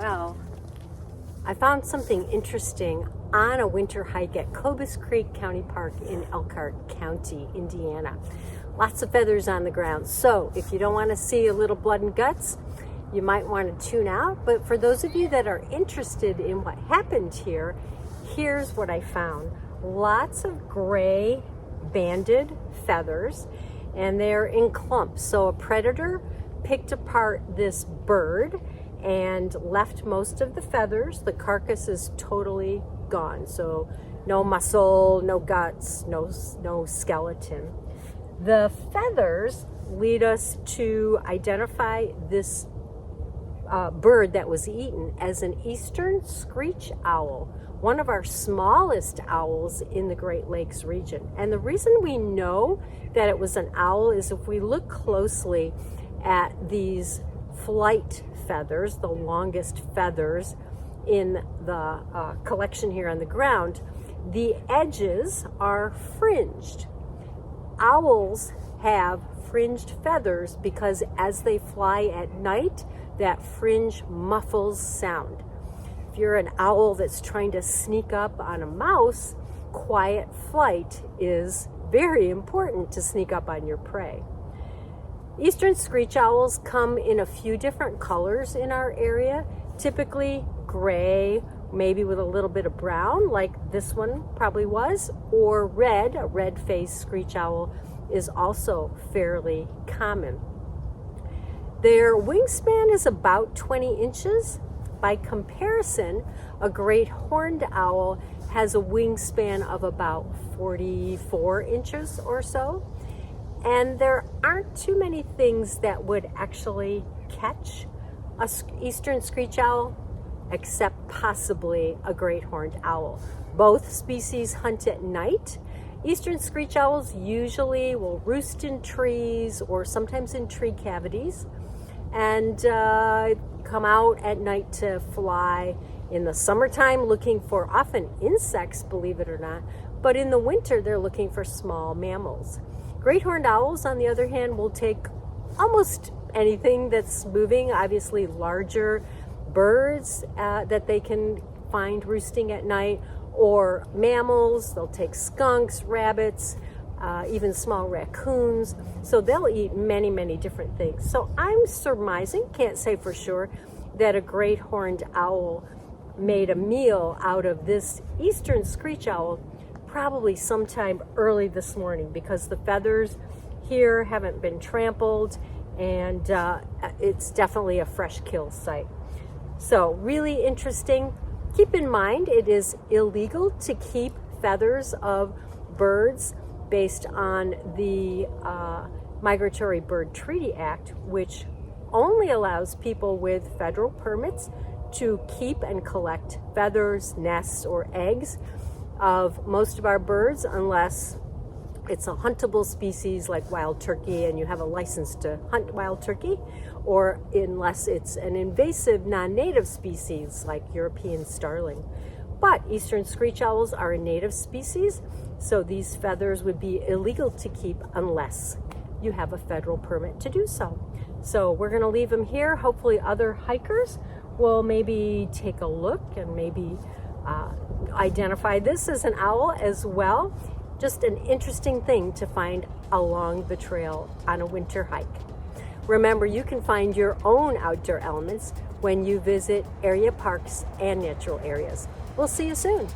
Well, I found something interesting on a winter hike at Kobus Creek County Park in Elkhart County, Indiana. Lots of feathers on the ground. So if you don't want to see a little blood and guts, you might want to tune out. But for those of you that are interested in what happened here, here's what I found. Lots of gray banded feathers, and they're in clumps. So a predator picked apart this bird and left most of the feathers. The carcass is totally gone. So no muscle, no guts, no skeleton. The feathers lead us to identify this bird that was eaten as an Eastern Screech Owl, one of our smallest owls in the Great Lakes region. And the reason we know that it was an owl is if we look closely at these flight feathers, the longest feathers in the collection here on the ground, the edges are fringed. Owls have fringed feathers because as they fly at night, that fringe muffles sound. If you're an owl that's trying to sneak up on a mouse, quiet flight is very important to sneak up on your prey. Eastern screech owls come in a few different colors in our area, typically gray, maybe with a little bit of brown, like this one probably was, or red. A red-faced screech owl is also fairly common. Their wingspan is about 20 inches. By comparison, a great horned owl has a wingspan of about 44 inches or so. And there aren't too many things that would actually catch an Eastern screech owl, except possibly a great horned owl. Both species hunt at night. Eastern screech owls usually will roost in trees or sometimes in tree cavities and come out at night to fly in the summertime looking for often insects, believe it or not, but in the winter they're looking for small mammals. Great horned owls, on the other hand, will take almost anything that's moving, obviously larger birds that they can find roosting at night, or mammals. They'll take skunks, rabbits, even small raccoons. So they'll eat many, many different things. So I'm surmising, can't say for sure, that a great horned owl made a meal out of this Eastern screech owl probably sometime early this morning, because the feathers here haven't been trampled and it's definitely a fresh kill site. So really interesting. Keep in mind, it is illegal to keep feathers of birds based on the Migratory Bird Treaty Act, which only allows people with federal permits to keep and collect feathers, nests, or eggs of most of our birds, unless it's a huntable species like wild turkey and you have a license to hunt wild turkey, or unless it's an invasive non-native species like European starling. But Eastern screech owls are a native species, so these feathers would be illegal to keep unless you have a federal permit to do so. So we're going to leave them here. Hopefully other hikers will maybe take a look and maybe identify this as an owl as well. Just an interesting thing to find along the trail on a winter hike. Remember, you can find your own outdoor elements when you visit area parks and natural areas. We'll see you soon.